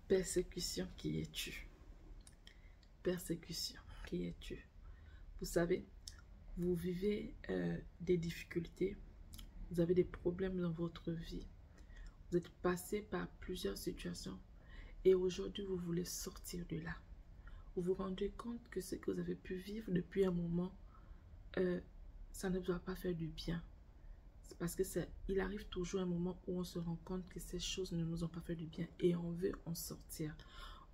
Persécution, qui es-tu? Persécution, qui es-tu? Vous savez, vous vivez des difficultés, vous avez des problèmes dans votre vie, vous êtes passé par plusieurs situations et aujourd'hui vous voulez sortir de là. Vous vous rendez compte que ce que vous avez pu vivre depuis un moment, ça ne doit pas faire du bien. C'est parce que il arrive toujours un moment où on se rend compte que ces choses ne nous ont pas fait du bien et on veut en sortir.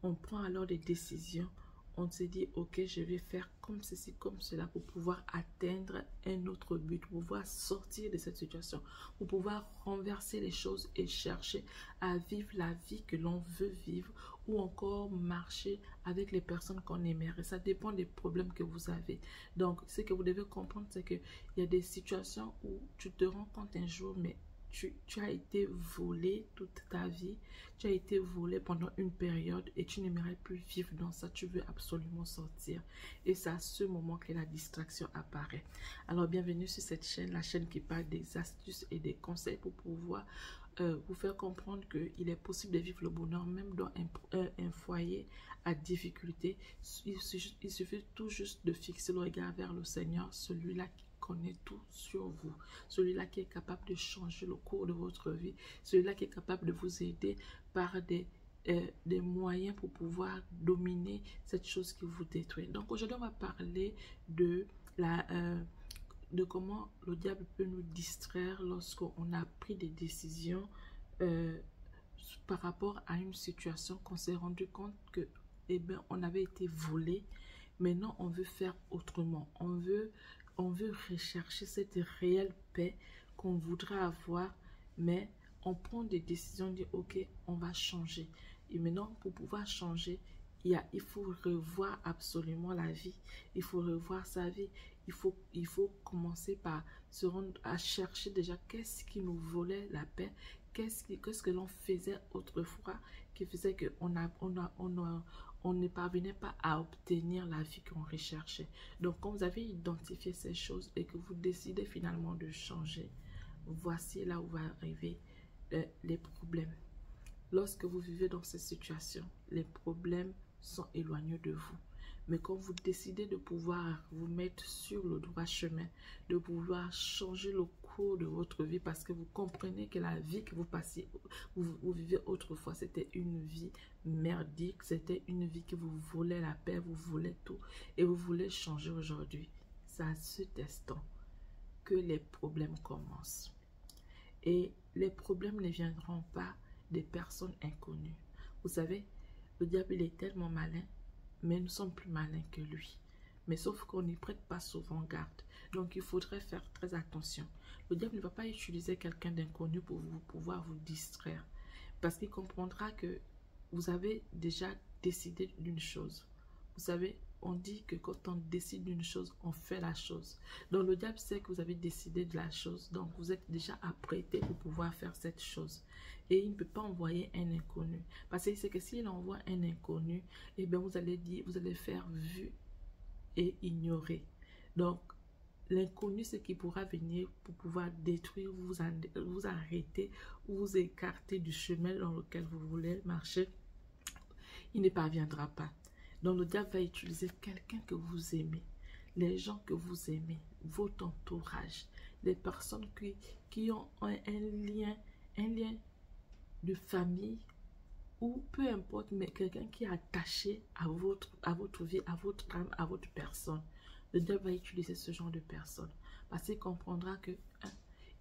On prend alors des décisions. On se dit, ok, je vais faire comme ceci, comme cela pour pouvoir atteindre un autre but, pour pouvoir sortir de cette situation, pour pouvoir renverser les choses et chercher à vivre la vie que l'on veut vivre ou encore marcher avec les personnes qu'on aimerait. Ça dépend des problèmes que vous avez. Donc, ce que vous devez comprendre, c'est qu'il y a des situations où tu te rends compte un jour, mais tu as été volé toute ta vie, tu as été volé pendant une période et tu n'aimerais plus vivre dans ça, tu veux absolument sortir. Et c'est à ce moment que la distraction apparaît. Alors bienvenue sur cette chaîne, la chaîne qui parle des astuces et des conseils pour pouvoir vous faire comprendre qu'il est possible de vivre le bonheur même dans un foyer à difficulté. Il suffit tout juste de fixer le regard vers le Seigneur, celui-là qui connaît tout sur vous, celui-là qui est capable de changer le cours de votre vie, celui-là qui est capable de vous aider par des moyens pour pouvoir dominer cette chose qui vous détruit. Donc aujourd'hui, on va parler de comment le diable peut nous distraire lorsqu'on a pris des décisions par rapport à une situation qu'on s'est rendu compte que on avait été volé. Maintenant, on veut faire autrement. On veut rechercher cette réelle paix qu'on voudrait avoir, mais on prend des décisions, on dit ok, on va changer. Et maintenant, pour pouvoir changer, il faut revoir absolument la vie. Il faut revoir sa vie. Il faut commencer par se rendre à chercher déjà qu'est-ce qui nous volait la paix, qu'est-ce que l'on faisait autrefois qui faisait qu'on ne parvenait pas à obtenir la vie qu'on recherchait. Donc, quand vous avez identifié ces choses et que vous décidez finalement de changer, voici là où va arriver les problèmes. Lorsque vous vivez dans ces situations, les problèmes sont éloignés de vous. Mais quand vous décidez de pouvoir vous mettre sur le droit chemin, de pouvoir changer le cours de votre vie parce que vous comprenez que la vie que vous passiez, vous vivez autrefois, c'était une vie merdique, c'était une vie qui vous voulait la paix, vous voulez tout et vous voulez changer aujourd'hui. C'est à cet instant que les problèmes commencent. Et les problèmes ne viendront pas des personnes inconnues. Vous savez, le diable il est tellement malin, mais nous sommes plus malins que lui. Mais sauf qu'on n'y prête pas souvent garde. Donc il faudrait faire très attention. Le diable ne va pas utiliser quelqu'un d'inconnu pour pouvoir vous distraire. Parce qu'il comprendra que vous avez déjà décidé d'une chose. Vous savez, on dit que quand on décide d'une chose, on fait la chose. Donc le diable sait que vous avez décidé de la chose. Donc vous êtes déjà apprêté pour pouvoir faire cette chose. Et il ne peut pas envoyer un inconnu. Parce qu'il sait que s'il envoie un inconnu, eh bien vous allez faire vu et ignorer. Donc l'inconnu, c'est qui pourra venir pour pouvoir détruire, vous arrêter, vous écarter du chemin dans lequel vous voulez marcher. Il ne parviendra pas. Donc le diable va utiliser quelqu'un que vous aimez, les gens que vous aimez, votre entourage, les personnes qui ont un lien de famille ou peu importe, mais quelqu'un qui est attaché à votre vie, à votre âme, à votre personne. Le diable va utiliser ce genre de personnes parce qu'il comprendra que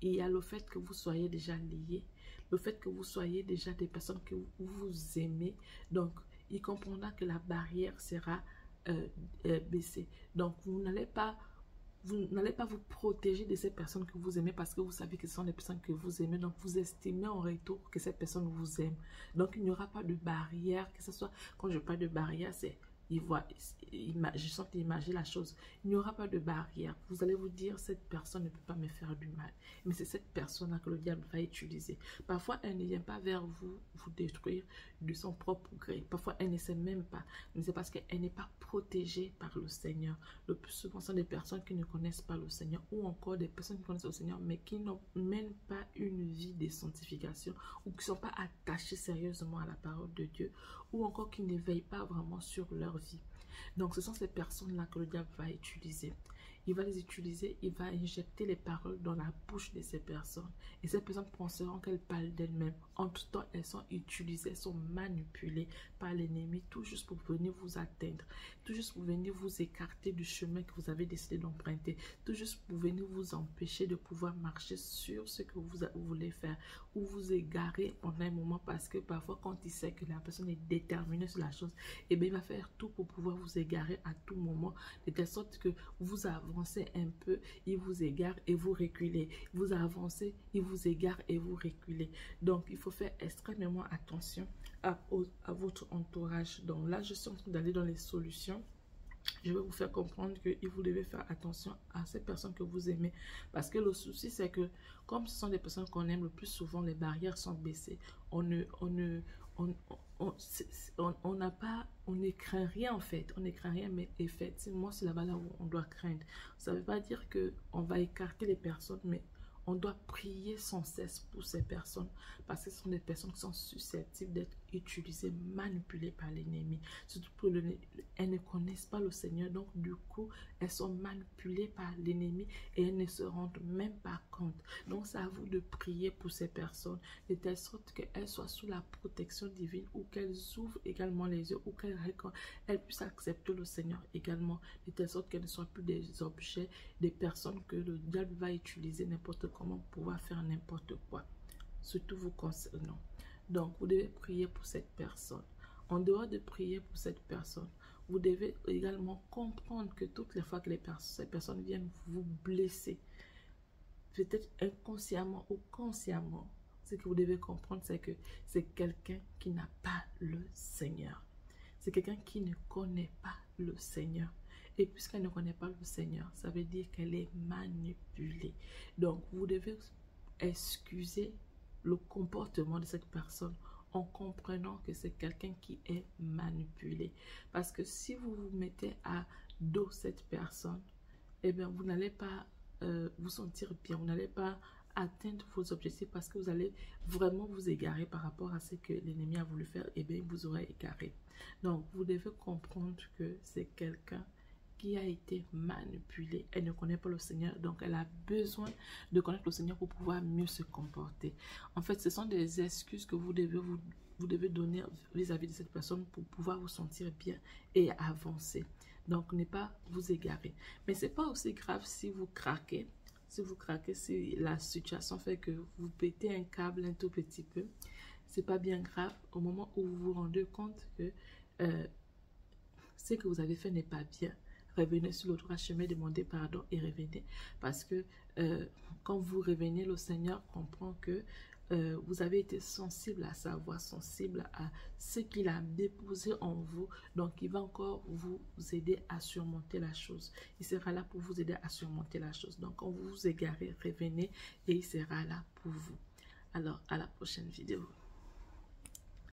il y a le fait que vous soyez déjà liés, le fait que vous soyez déjà des personnes que vous aimez. Donc, il comprendra que la barrière sera baissée. Donc, vous n'allez pas vous protéger de ces personnes que vous aimez parce que vous savez que ce sont des personnes que vous aimez. Donc, vous estimez en retour que ces personnes vous aiment. Donc, il n'y aura pas de barrière, que ce soit, quand je parle de barrière, c'est je sens qu'il imagine la chose. Il n'y aura pas de barrière. Vous allez vous dire, cette personne ne peut pas me faire du mal. Mais c'est cette personne-là que le diable va utiliser. Parfois, elle ne vient pas vers vous, vous détruire de son propre gré. Parfois, elle ne sait même pas. Mais c'est parce qu'elle n'est pas protégée par le Seigneur. Le plus souvent, ce sont des personnes qui ne connaissent pas le Seigneur ou encore des personnes qui connaissent le Seigneur, mais qui n'ont même pas une vie de sanctification ou qui ne sont pas attachées sérieusement à la parole de Dieu ou encore qui ne veillent pas vraiment sur leur vie. Donc, ce sont ces personnes-là que le diable va utiliser. Il va les utiliser, il va injecter les paroles dans la bouche de ces personnes. Et ces personnes penseront qu'elles parlent d'elles-mêmes. En tout temps, elles sont utilisées, elles sont manipulées par l'ennemi, tout juste pour venir vous atteindre, tout juste pour venir vous écarter du chemin que vous avez décidé d'emprunter, tout juste pour venir vous empêcher de pouvoir marcher sur ce que vous voulez faire, ou vous égarer pendant un moment, parce que parfois, quand il sait que la personne est déterminée sur la chose, et bien, il va faire tout pour pouvoir vous égarer à tout moment, de telle sorte que vous avancez un peu, il vous égare et vous reculez. Vous avancez, il vous égare et vous reculez. Donc, il faut faire extrêmement attention à votre entourage. Donc là, je suis en train d'aller dans les solutions. Je vais vous faire comprendre que vous devez faire attention à ces personnes que vous aimez. Parce que le souci, c'est que comme ce sont des personnes qu'on aime, le plus souvent, les barrières sont baissées. On ne craint rien en fait. On ne craint rien, mais effectivement, c'est là-bas là où on doit craindre. Ça ne veut pas dire qu'on va écarter les personnes, mais on doit prier sans cesse pour ces personnes parce que ce sont des personnes qui sont susceptibles d'être utilisées, manipulées par l'ennemi. Surtout pour elles ne connaissent pas le Seigneur, donc du coup, elles sont manipulées par l'ennemi et elles ne se rendent même pas compte. Donc, c'est à vous de prier pour ces personnes de telle sorte qu'elles soient sous la protection divine ou qu'elles ouvrent également les yeux ou qu'elles puissent accepter le Seigneur également de telle sorte qu'elles ne soient plus des objets, des personnes que le diable va utiliser n'importe comment pour pouvoir faire n'importe quoi, surtout vous concernant. Donc, vous devez prier pour cette personne. En dehors de prier pour cette personne, vous devez également comprendre que toutes les fois que ces personnes viennent vous blesser, peut-être inconsciemment ou consciemment, ce que vous devez comprendre, c'est que c'est quelqu'un qui n'a pas le Seigneur. C'est quelqu'un qui ne connaît pas le Seigneur. Et puisqu'elle ne connaît pas le Seigneur, ça veut dire qu'elle est manipulée. Donc, vous devez excuser le comportement de cette personne en comprenant que c'est quelqu'un qui est manipulé. Parce que si vous vous mettez à dos cette personne, eh bien, vous n'allez pas vous sentir bien, vous n'allez pas atteindre vos objectifs parce que vous allez vraiment vous égarer par rapport à ce que l'ennemi a voulu faire, et bien, vous aurez égaré. Donc, vous devez comprendre que c'est quelqu'un qui a été manipulée. Elle ne connaît pas le Seigneur, donc elle a besoin de connaître le Seigneur pour pouvoir mieux se comporter. En fait, ce sont des excuses que vous devez donner vis-à-vis de cette personne pour pouvoir vous sentir bien et avancer. Donc, ne pas vous égarer. Mais ce n'est pas aussi grave si vous craquez. Si vous craquez, si la situation fait que vous pétez un câble un tout petit peu, c'est pas bien grave au moment où vous vous rendez compte que ce que vous avez fait n'est pas bien. Revenez sur le droit chemin, demandez pardon et revenez. Parce que quand vous revenez, le Seigneur comprend que vous avez été sensible à sa voix, sensible à ce qu'il a déposé en vous. Donc, il va encore vous aider à surmonter la chose. Il sera là pour vous aider à surmonter la chose. Donc, quand vous vous égarez, revenez et il sera là pour vous. Alors, à la prochaine vidéo.